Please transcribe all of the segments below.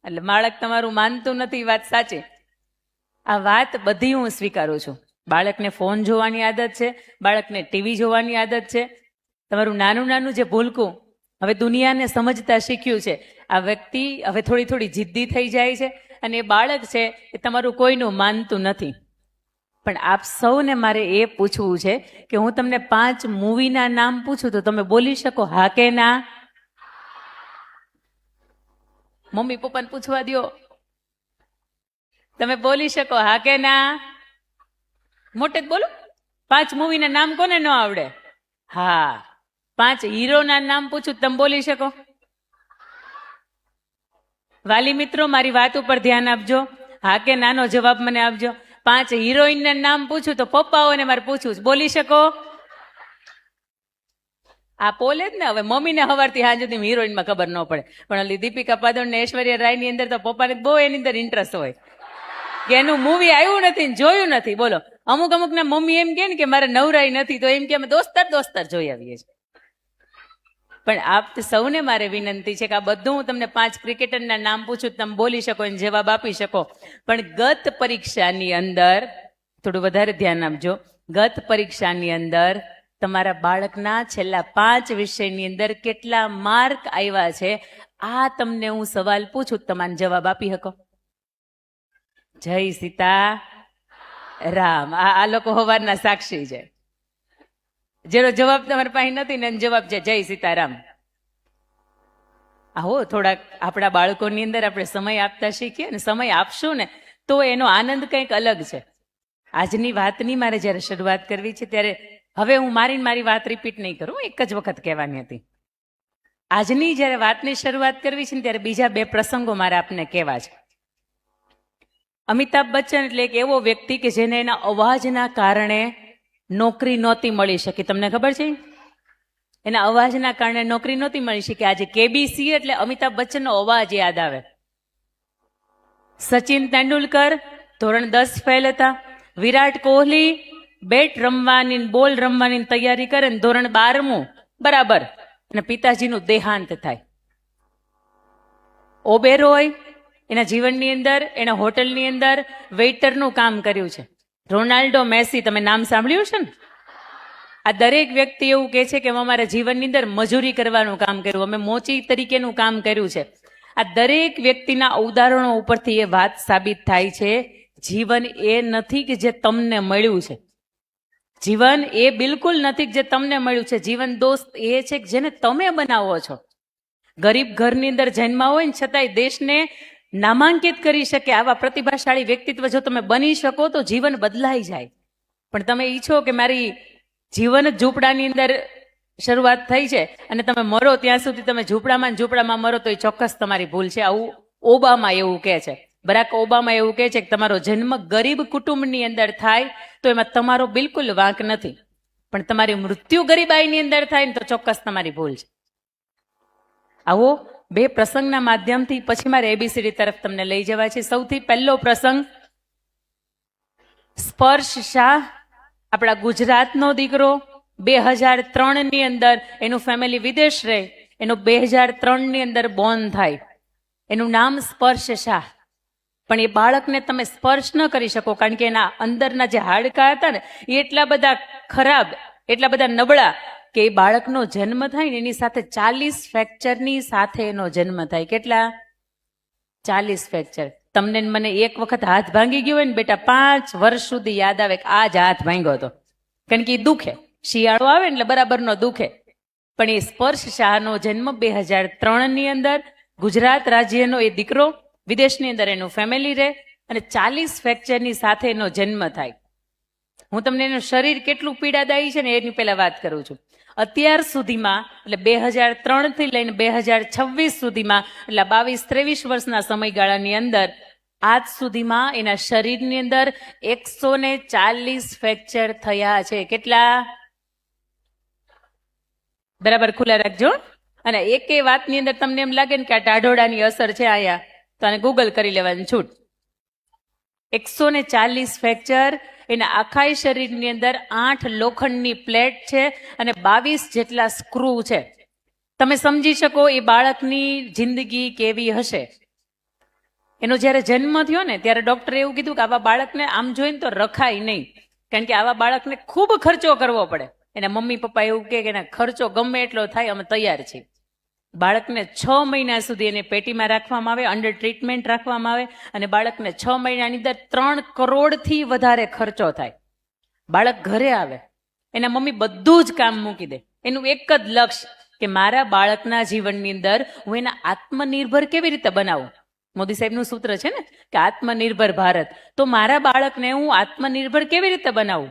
એટલે બાળક તમારું માનતું નથી, વાત સાચી. આ વાત બધી હું સ્વીકારું છું. બાળકને ફોન જોવાની આદત છે, બાળકને ટીવી જોવાની આદત છે. તમારું નાનું નાનું જે ભૂલકું હવે દુનિયાને સમજતા શીખ્યું છે, આ વ્યક્તિ હવે થોડી થોડી જિદ્દી થઈ જાય છે અને એ બાળક છે એ તમારું કોઈનું માનતું નથી. પણ આપ સૌને મારે એ પૂછવું છે કે હું તમને 5 મૂવીના નામ પૂછું તો તમે બોલી શકો હા કે ના? મમ્મી પપ્પાને પૂછવા દો, તમે બોલી શકો હા કે ના? મોટે જ બોલો. 5 મૂવીના નામ કોને ન આવડે? હા. 5 હીરોના નામ પૂછું તમે બોલી શકો? વાલી મિત્રો મારી વાત ઉપર ધ્યાન આપજો, હા કે નાનો જવાબ મને આપજો. 5 હિરોઈનના નામ પૂછું તો પપ્પાઓને મારે પૂછવું, બોલી શકો? આ બોલે જ ને. હવે મમ્મીને સવારથી સાંજ સુધી હિરોઈનમાં ખબર ન પડે, પણ ઓલી દીપિકા પાદુકોણ ને ઐશ્વર્યા રાયની અંદર તો પપ્પાને બહુ એની અંદર ઇન્ટરેસ્ટ હોય કે એનું મૂવી આવ્યું નથી ને જોયું નથી. બોલો, અમુક ના મમ્મી એમ કે ને કે મારે નવરાઈ નથી તો એમ કે અમે દોસ્તાર જોઈ આવીએ છીએ. પણ આપ સૌને મારે વિનંતી છે કે આ બધું હું તમને 5 ક્રિકેટરના નામ પૂછું, તમે બોલી શકો અને જવાબ આપી શકો. પણ ગત પરીક્ષાની અંદર થોડું વધારે ધ્યાન આપજો. ગત પરીક્ષાની અંદર તમારા બાળકના છેલ્લા 5 વિષયની અંદર કેટલા માર્ક આવ્યા છે, આ તમને હું સવાલ પૂછું, તમારે જવાબ આપી શકો? જય સીતા રામ. આ લોકો સવારના સાક્ષી છે. જેનો જવાબ તમારી પાસે નથી ને જવાબ છે જય સીતારામ. આવો થોડાક આપણા બાળકોની અંદર આપણે સમય આપતા શીખીએ ને, સમય આપશું ને તો એનો આનંદ કંઈક અલગ છે. આજની વાતની મારે જ્યારે શરૂઆત કરવી છે ત્યારે હવે હું મારી વાત રિપીટ નહીં કરું, એક જ વખત કહેવાની હતી. આજની જ્યારે વાતની શરૂઆત કરવી છે ને ત્યારે બીજા 2 પ્રસંગો મારે આપને કહેવા છે. અમિતાભ બચ્ચન એટલે એક એવો વ્યક્તિ કે જેને એના અવાજના કારણે નોકરી નહોતી મળી શકી. તમને ખબર છે? એના અવાજના કારણે નોકરી નહોતી મળી શકી. આજે કેબીસી એટલે અમિતાભ બચ્ચનનો અવાજ યાદ આવે. સચિન તેંડુલકર ધોરણ 10 ફેલ હતા. વિરાટ કોહલી બેટ રમવાની બોલ રમવાની તૈયારી કરે ને ધોરણ 12મું બરાબર અને પિતાજીનું દેહાંત થાય. ઓબેરોય એના જીવનની અંદર એના હોટલની અંદર વેઇટરનું કામ કર્યું છે. રોનાલ્ડો મેસી તમે નામ સાંભળ્યું છે ને? આ દરેક વ્યક્તિ એવું કહે છે કે અમારા જીવનની અંદર મજૂરી કરવાનું કામ કર્યું, અમે મોચી તરીકેનું કામ કર્યું છે. આ દરેક વ્યક્તિના ઉદાહરણો ઉપરથી એ વાત સાબિત થાય છે, જીવન એ નથી કે જે તમને મળ્યું છે. જીવન એ બિલકુલ નથી કે જે તમને મળ્યું છે. જીવન દોસ્ત એ છે કે જેને તમે બનાવો છો. ગરીબ ઘરની અંદર જન્મા હોય ને છતાંય દેશને નામાંકિત કરી શકે આવા પ્રતિભાશાળી વ્યક્તિત્વ જો તમે બની શકો તો જીવન બદલાઈ જાય. પણ તમે ઈચ્છો કે મારી જીવન જ ઝૂંપડાની અંદર શરૂઆત થઈ છે અને તમે મરો ત્યાં સુધી તમે ઝૂંપડામાં મરો તો એ ચોક્કસ તમારી ભૂલ છે. આવું ઓબામા એવું કહે છે, બરાક ઓબામા એવું કહે છે કે તમારો જન્મ ગરીબ કુટુંબની અંદર થાય તો એમાં તમારો બિલકુલ વાંક નથી, પણ તમારી મૃત્યુ ગરીબાઈની અંદર થાય ને તો ચોક્કસ તમારી ભૂલ છે. આવો 2 પ્રસંગના માધ્યમથી પછી મારે એબીસીડી તરફ તમને લઈ જવા છે. સૌથી પહેલો પ્રસંગ, સ્પર્શ શાહ આપણા ગુજરાતનો દીકરો. 2003ની અંદર એનું ફેમિલી વિદેશ રહે, એનું 2003ની અંદર બોર્ન થાય. એનું નામ સ્પર્શ શાહ. પણ એ બાળકને તમે સ્પર્શ ન કરી શકો કારણ કે એના અંદરના જે હાડકા હતા ને એ એટલા બધા ખરાબ, એટલા બધા નબળા કે એ બાળકનો જન્મ થાય ને એની સાથે 40 ફ્રેક્ચરની સાથે એનો જન્મ થાય. કેટલા? 40 ફ્રેક્ચર. તમને મને એક વખત હાથ ભાંગી ગયો હોય ને બેટા 5 વર્ષ સુધી યાદ આવે કે આ જ હાથ ભાંગ્યો હતો, કારણ કે એ દુખે. શિયાળો આવે એટલે બરાબરનો દુખે. પણ એ સ્પર્શ શાહનો જન્મ 2003ની અંદર ગુજરાત રાજ્યનો એ દીકરો, વિદેશની અંદર એનું ફેમિલી રહે અને 40 ફ્રેક્ચરની સાથે એનો જન્મ થાય. હું તમને એનું શરીર કેટલું પીડાદાયી છે ને એની પહેલા વાત કરું છું. અત્યાર સુધીમાં એટલે 2003થી લઈને 2026 સુધીમાં એટલે 22-23 વર્ષના સમયગાળાની અંદર આજ સુધીમાં એના શરીરની અંદર 140 ફ્રેક્ચર થયા છે. કેટલા? બરાબર ખુલ્લા રાખજો. અને એકે વાતની અંદર તમને એમ લાગે ને કે આ ટાઢોડાની અસર છે આયા, તો આને ગૂગલ કરી લેવાની છૂટ. 140 ફ્રેક્ચર. એના આખા શરીરની અંદર 8 લોખંડની પ્લેટ છે અને 22 જેટલા સ્ક્રૂ છે. તમે સમજી શકો એ બાળકની જિંદગી કેવી હશે. એનો જ્યારે જન્મ થયો ને ત્યારે ડોક્ટરે એવું કીધું કે આવા બાળકને આમ જોઈને તો રખાય નહીં, કારણ કે આવા બાળકને ખૂબ ખર્ચો કરવો પડે. એના મમ્મી પપ્પા એવું કે એના ખર્ચો ગમે એટલો થાય અમે તૈયાર છીએ. બાળકને 6 મહિના સુધી એને પેટીમાં રાખવામાં આવે, અંડર ટ્રીટમેન્ટ રાખવામાં આવે, અને બાળકને 6 મહિનાની અંદર 3 કરોડથી વધારે ખર્ચો થાય. બાળક ઘરે આવે, એના મમ્મી બધું જ કામ મૂકી દે, એનું એક જ લક્ષ્ય કે મારા બાળકના જીવનની અંદર હું એને આત્મનિર્ભર કેવી રીતે બનાવું. મોદી સાહેબનું સૂત્ર છે ને કે આત્મનિર્ભર ભારત. તો મારા બાળકને હું આત્મનિર્ભર કેવી રીતે બનાવું,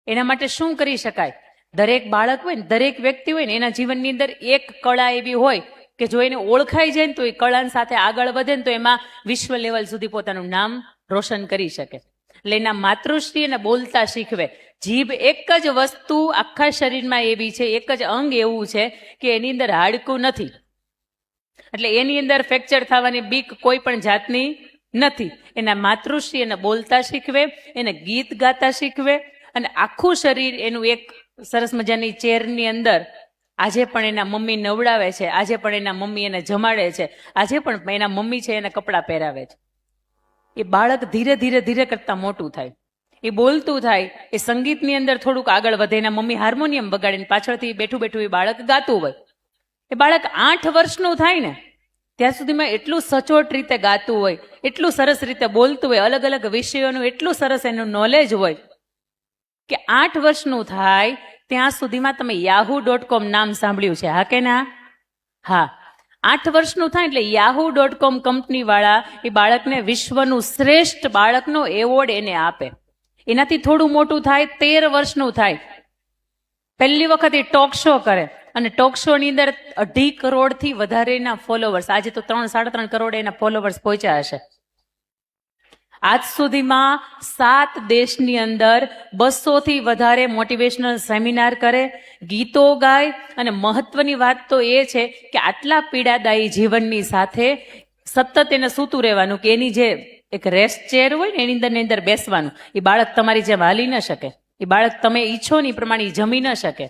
એના માટે શું કરી શકાય. દરેક બાળક હોય ને, દરેક વ્યક્તિ હોય ને, એના જીવનની અંદર એક કળા એવી હોય કે જો એને ઓળખાઈ જાય ને તો એ કળા સાથે આગળ વધે ને તો એમાં વિશ્વ લેવલ સુધી પોતાનું નામ રોશન કરી શકે. એટલે એના માતૃશ્રી એને બોલતા શીખવે. જીભ એક જ વસ્તુ આખા શરીરમાં એવી છે, એક જ અંગ એવું છે કે એની અંદર હાડકું નથી, એટલે એની અંદર ફ્રેક્ચર થવાની બીક કોઈ પણ જાતની નથી. એના માતૃશ્રી એને બોલતા શીખવે, એને ગીત ગાતા શીખવે, અને આખું શરીર એનું એક સરસ મજાની ચેરની અંદર આજે પણ એના મમ્મી નવડાવે છે, આજે પણ એના મમ્મી એને જમાડે છે, આજે પણ એના મમ્મી છે એને કપડાં પહેરાવે છે. એ બાળક ધીરે ધીરે ધીરે કરતા મોટું થાય, એ બોલતું થાય, એ સંગીતની અંદર થોડુંક આગળ વધે. એના મમ્મી હાર્મોનિયમ બગાડીને પાછળથી બેઠું બેઠું એ બાળક ગાતું હોય. એ બાળક 8 વર્ષનું થાય ને ત્યાં સુધીમાં એટલું સચોટ રીતે ગાતું હોય, એટલું સરસ રીતે બોલતું હોય, અલગ અલગ વિષયોનું એટલું સરસ એનું નોલેજ હોય કે 8 વર્ષનું થાય ત્યાં સુધીમાં તમે yahoo.com નામ સાંભળ્યું છે, હા કે ના? હા. 8 વર્ષનું થાય એટલે yahoo.com કંપની વાળા એ બાળકને વિશ્વનું શ્રેષ્ઠ બાળકનો એવોર્ડ એને આપે. એનાથી થોડું મોટું થાય 13 વર્ષનું થાય, પહેલી વખત એ ટોક શો કરે, અને ટોક શો ની અંદર 2.5 કરોડથી વધારેના ફોલોવર્સ, આજે તો 3-3.5 કરોડ એના ફોલોવર્સ પહોંચ્યા હશે. આજ સુધીમાં 7 દેશની અંદર 200થી વધારે મોટિવેશનલ સેમિનાર કરે, ગીતો ગાય, અને મહત્વની વાત તો એ છે કે આટલા પીડાદાયી જીવનની સાથે સતત એને સૂતું રહેવાનું, કે એની જે એક રેસ્ટ ચેર હોય ને એની અંદર બેસવાનું. એ બાળક તમારી જેમ હાલી ન શકે, એ બાળક તમે ઈચ્છો ને એ પ્રમાણે જમી ન શકે.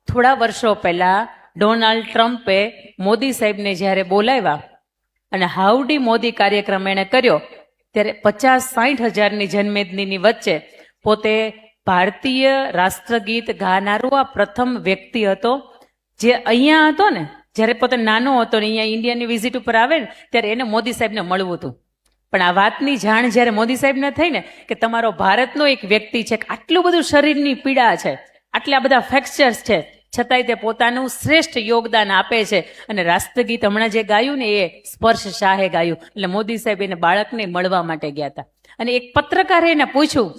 થોડા વર્ષો પહેલા ડોનાલ્ડ ટ્રમ્પે મોદી સાહેબને જ્યારે બોલાવ્યા અને હાઉડી મોદી કાર્યક્રમ એણે કર્યો ત્યારે 50-60 હજારની જનમેદનીની વચ્ચે પોતે ભારતીય રાષ્ટ્રગીત ગાનારો આ પ્રથમ વ્યક્તિ હતો જે અહીંયા હતો ને, જ્યારે પોતે નાનો હતો ને અહીંયા ઇન્ડિયાની વિઝિટ ઉપર આવે ને ત્યારે એને મોદી સાહેબને મળવું હતું. પણ આ વાતની જાણ જ્યારે મોદી સાહેબને થઈ ને કે તમારો ભારતનો એક વ્યક્તિ છે, આટલું બધું શરીરની પીડા છે, આટલા બધા ફ્રેક્ચર્સ છે, છતાંય તે પોતાનું શ્રેષ્ઠ યોગદાન આપે છે. અને રાષ્ટ્રગીત હમણાં જે ગાયું ને એ સ્પર્શ શાહે ગાયું. એટલે મોદી સાહેબ એને બાળકને મળવા માટે ગયા હતા, અને એક પત્રકારે એને પૂછ્યું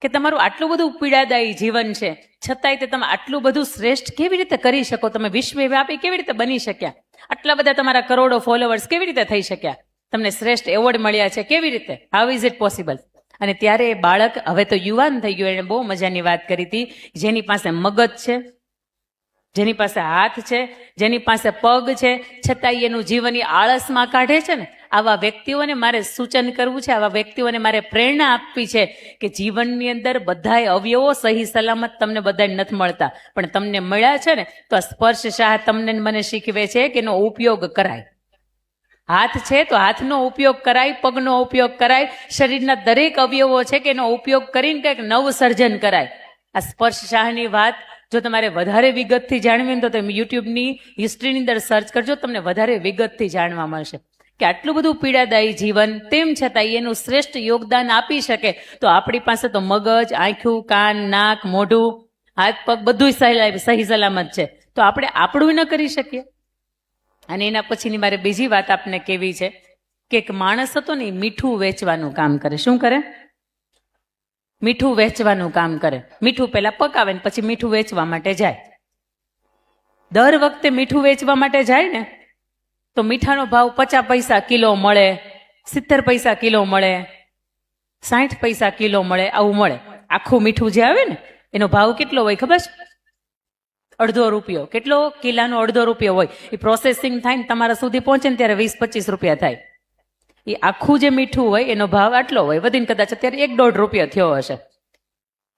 કે તમારું આટલું બધું પીડાદાયી જીવન છે, છતાંય તે તમે આટલું બધું શ્રેષ્ઠ કેવી રીતે કરી શકો, તમે વિશ્વવ્યાપી કેવી રીતે બની શક્યા, આટલા બધા તમારા કરોડો ફોલોવર્સ કેવી રીતે થઈ શક્યા, તમને શ્રેષ્ઠ એવોર્ડ મળ્યા છે, કેવી રીતે, હાઉ ઇઝ ઇટ પોસિબલ? અને ત્યારે એ બાળક હવે તો યુવાન થઈ ગયો, એને બહુ મજાની વાત કરી હતી, જેની પાસે મગજ છે, જેની પાસે હાથ છે, જેની પાસે પગ છે, છતાંય એનું જીવન એ આળસમાં કાઢે છે ને, આવા વ્યક્તિઓને મારે સૂચન કરવું છે, આવા વ્યક્તિઓને મારે પ્રેરણા આપવી છે કે જીવનની અંદર બધાય અવયવો સહી સલામત તમને બધાને નથી મળતા, પણ તમને મળ્યા છે ને તો સ્પર્શ શાહ તમને મને શીખવે છે કે એનો ઉપયોગ કરાય. હાથ છે તો હાથનો ઉપયોગ કરાય, પગનો ઉપયોગ કરાય, શરીરના દરેક અવયવો છે કે એનો ઉપયોગ કરીને કંઈક નવ સર્જન કરાય. આ સ્પર્શ શાહની વાત જો તમારે વધારે વિગતથી જાણવી હોય તો તમે યુટ્યુબની હિસ્ટ્રીની અંદર સર્ચ કરજો, તમને વધારે વિગતથી જાણવા મળશે કે આટલું બધું પીડાદાયી જીવન તેમ છતાં એનું શ્રેષ્ઠ યોગદાન આપી શકે. તો આપણી પાસે તો મગજ, આંખું, કાન, નાક, મોઢું, હાથ પગ બધું સહી સલામત છે, તો આપણે આપણું ન કરી શકીએ? અને એના પછીની મારે બીજી વાત આપને કેવી છે કે એક માણસ હતો ને એ મીઠું વેચવાનું કામ કરે. શું કરે? મીઠું વેચવાનું કામ કરે. મીઠું પહેલા પકાવે ને પછી મીઠું વેચવા માટે જાય. દર વખતે મીઠું વેચવા માટે જાય ને તો મીઠાનો ભાવ 50 પૈસા કિલો મળે, 70 પૈસા કિલો મળે, 60 પૈસા કિલો મળે, આવું મળે. આખું મીઠું જે આવે ને એનો ભાવ કેટલો હોય ખબર છે? ₹1.5. કેટલો? કિલાનો ₹1.5 હોય. એ પ્રોસેસિંગ થાય ને તમારા સુધી પહોંચે ને ત્યારે 20-25 રૂપિયા થાય. એ આખું જે મીઠું હોય એનો ભાવ આટલો હોય, વધીને કદાચ અત્યારે ₹1-1.5 થયો હશે.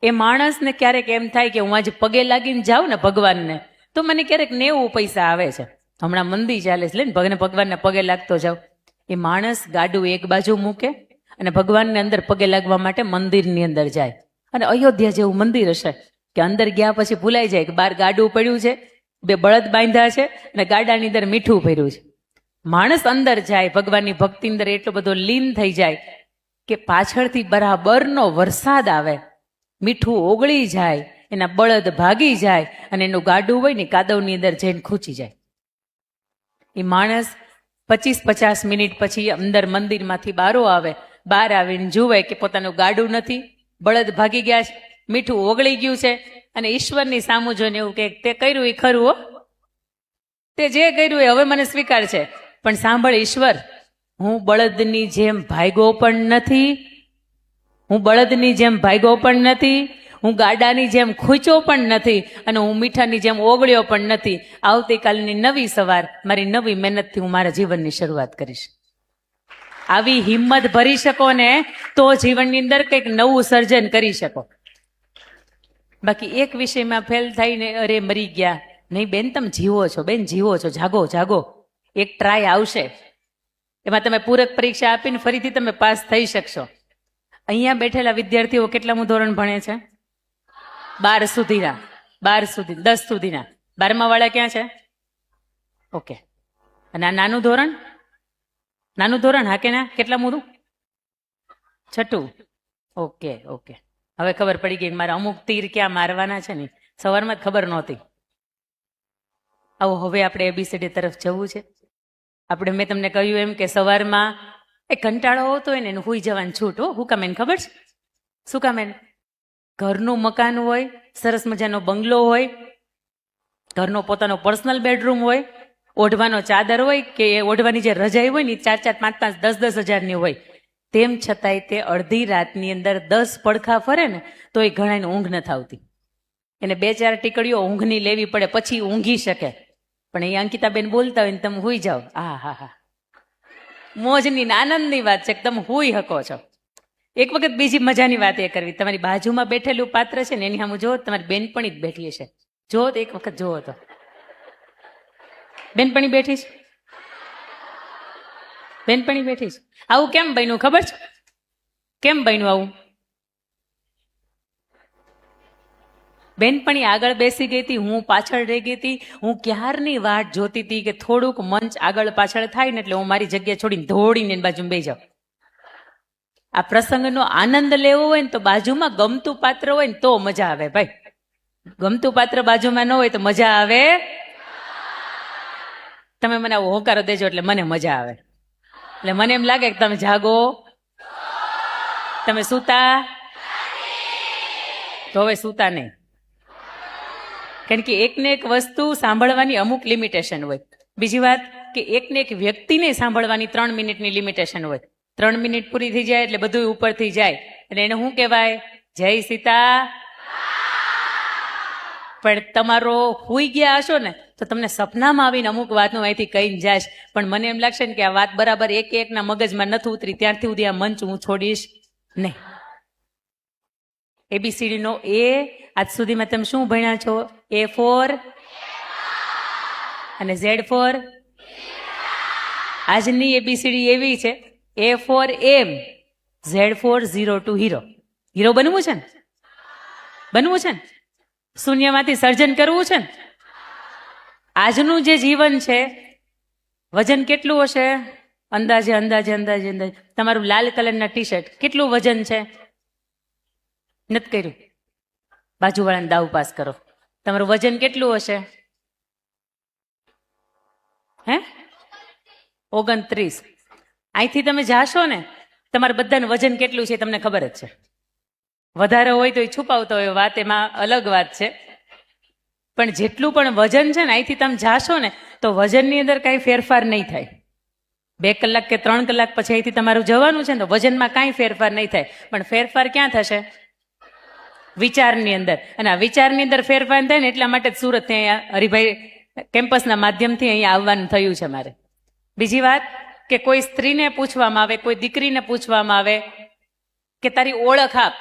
એ માણસને ક્યારેક એમ થાય કે હું આજે પગે લાગીને જાઉં ને ભગવાનને તો મને ક્યારેક 90 પૈસા આવે છે. હમણાં મંદી ચાલે છે, લે ને ભગવાનને પગે લાગતો જાઉં. એ માણસ ગાડું એક બાજુ મૂકે અને ભગવાનને અંદર પગે લાગવા માટે મંદિરની અંદર જાય. અને અયોધ્યા જેવું મંદિર હશે કે અંદર ગયા પછી ભૂલાઈ જાય કે બહાર ગાડું પડ્યું છે, બે બળદ બાંધ્યા છે અને ગાડાની અંદર મીઠું ભર્યું છે. માણસ અંદર જાય, ભગવાનની ભક્તિ અંદર એટલો બધો લીન થઈ જાય કે પાછળથી બરાબરનો વરસાદ આવે, મીઠું ઓગળી જાય, એના બળદ ભાગી જાય અને એનું ગાડું હોય ને કાદવની અંદર જઈને ખૂંચી જાય. એ માણસ 25-50 મિનિટ પછી અંદર મંદિરમાંથી બારો આવે, બહાર આવીને જુએ કે પોતાનું ગાડું નથી, બળદ ભાગી ગયા છે, મીઠું ઓગળી ગયું છે અને ઈશ્વરની સામું જોઈને એવું કે તે કર્યું એ ખરું હો, તે જે કર્યું એ હવે મને સ્વીકાર છે, પણ સાંભળ ઈશ્વર, હું બળદની જેમ ભાગ્યો પણ નથી, હું બળદની જેમ ભાગ્યો પણ નથી, હું ગાડાની જેમ ખૂંચ્યો પણ નથી અને હું મીઠાની જેમ ઓગળ્યો પણ નથી. આવતીકાલની નવી સવાર મારી નવી મહેનતથી હું મારા જીવનની શરૂઆત કરીશ. આવી હિંમત ભરી શકો ને તો જીવનની અંદર કંઈક નવું સર્જન કરી શકો. બાકી એક વિષયમાં ફેલ થઈને અરે મરી ગયા, નહીં બેન તમે જીવો છો, બેન જીવો છો, જાગો જાગો, એક ટ્રાય આવશે, એમાં તમે પૂરક પરીક્ષા આપીને ફરીથી તમે પાસ થઈ શકશો. અહીંયા બેઠેલા વિદ્યાર્થીઓ કેટલામું ધોરણ ભણે છે? 12 સુધીના, 12 સુધી, 10 સુધીના. 12મા વાળા ક્યાં છે? ઓકે. અને આ નાનું ધોરણ? નાનું ધોરણ હા કે ના? કેટલામું હતું? 6. ઓકે ઓકે, હવે ખબર પડી ગઈ મારા અમુક તીર ક્યાં મારવાના છે ને, સવારમાં જ ખબર નહોતી. આવો હવે આપણે ABCD તરફ જવું છે. આપણે મેં તમને કહ્યું એમ કે સવારમાં એ કંટાળો હોતો હોય ને એને હુઈ જવાનું છૂટ હો. હું કામ એને ખબર છે? શું કામ એને? ઘરનું મકાન હોય, સરસ મજાનો બંગલો હોય, ઘરનો પોતાનો પર્સનલ બેડરૂમ હોય, ઓઢવાનો ચાદર હોય કે ઓઢવાની જે રજાઈ હોય ને 4-4, 5-5, 10-10 હજારની હોય, તેમ છતાંય તે અડધી રાતની અંદર 10 પડખા ફરે ને તો એ ઘણાને ઊંઘ નથી આવતી. એને 2-4 ટીકડીઓ ઊંઘની લેવી પડે પછી ઊંઘી શકે. પણ એ અંકિતાબેન બોલતા હોય ને તમે હુઈ જાઓ, હા હા હા, મોજની આનંદની વાત છે કે તમે હુઈ શકો છો. એક વખત બીજી મજાની વાત એ કરવી, તમારી બાજુમાં બેઠેલું પાત્ર છે ને એની સામે જો તમારી બેનપણી જ બેઠી છે, જો તો એક વખત જોવો તો બેનપણી બેઠી છે, બેનપણી બેઠી છે. આવું કેમ બન્યું ખબર છે? કેમ બન્યું આવું? બેનપણી આગળ બેસી ગઈ હતી, હું પાછળ રહી ગઈ હતી. હું ક્યારની વાટ જોતી હતી કે થોડુંક મંચ આગળ પાછળ થાય ને એટલે હું મારી જગ્યા છોડીને દોડીને એની બાજુમાં બેસી જાઉં. આ પ્રસંગનો આનંદ લેવો હોય ને તો બાજુમાં ગમતું પાત્ર હોય ને તો મજા આવે ભાઈ. ગમતું પાત્ર બાજુમાં ન હોય તો મજા આવે. તમે મને આવો હોકારો દેજો એટલે મને મજા આવે. એટલે મને એમ લાગે કે તમે જાગો, તમે સૂતા તો હવે સૂતા નહીં. કારણ કે એકને એક વસ્તુ સાંભળવાની અમુક લિમિટેશન હોય. બીજી વાત કે એકને એક વ્યક્તિને સાંભળવાની 3 મિનિટની લિમિટેશન હોય. 3 મિનિટ પૂરી થઈ જાય એટલે બધું ઉપરથી જાય એટલે એને શું કહેવાય? જય સીતા. પણ તમારો હુઈ ગયા હશો ને તો તમને સપનામાં આવીને અમુક વાતનું અહીંથી કહીને જાય, પણ મને એમ લાગશે ને કે આ વાત બરાબર એકના મગજમાં નથી ઉતરી ત્યારથી સુધી આ મંચ હું છોડીશ નહીં. ABCD નો A આજ સુધીમાં તમે શું ભણ્યા છો? A ફોર અને Z ફોર. આજની ABCD એવી છે, A ફોર એમ, Z for 0 to hero. Hero બનવું છે ને? બનવું છે ને? શૂન્યમાંથી સર્જન કરવું છે ને? આજનું જે જીવન છે વજન કેટલું હશે? અંદાજે અંદાજે અંદાજે અંદાજે તમારું લાલ કલરના ટી-શર્ટ કેટલું વજન છે? નથી કર્યું? બાજુવાળાને દાવ પાસ કરો. તમારું વજન કેટલું હશે? હે? 29. અહીંથી તમે જાશો ને તમારા બધાનું વજન કેટલું છે તમને ખબર જ છે. વધારે હોય તો એ છુપાવતો હોય વાત, એમાં અલગ વાત છે. પણ જેટલું પણ વજન છે ને અહીંથી તમે જાશો ને તો વજનની અંદર કાંઈ ફેરફાર નહીં થાય. 2 કલાક કે 3 કલાક પછી અહીંથી તમારું જવાનું છે ને તો વજનમાં કાંઈ ફેરફાર નહીં થાય. પણ ફેરફાર ક્યાં થશે? વિચારની અંદર. અને આ વિચારની અંદર ફેરફાર થાય ને એટલા માટે જ સુરત અહીંયા હરિભાઈ કેમ્પસના માધ્યમથી અહીંયા આવવાનું થયું છે મારે. બીજી વાત કે કોઈ સ્ત્રીને પૂછવામાં આવે, કોઈ દીકરીને પૂછવામાં આવે કે તારી ઓળખ આપ,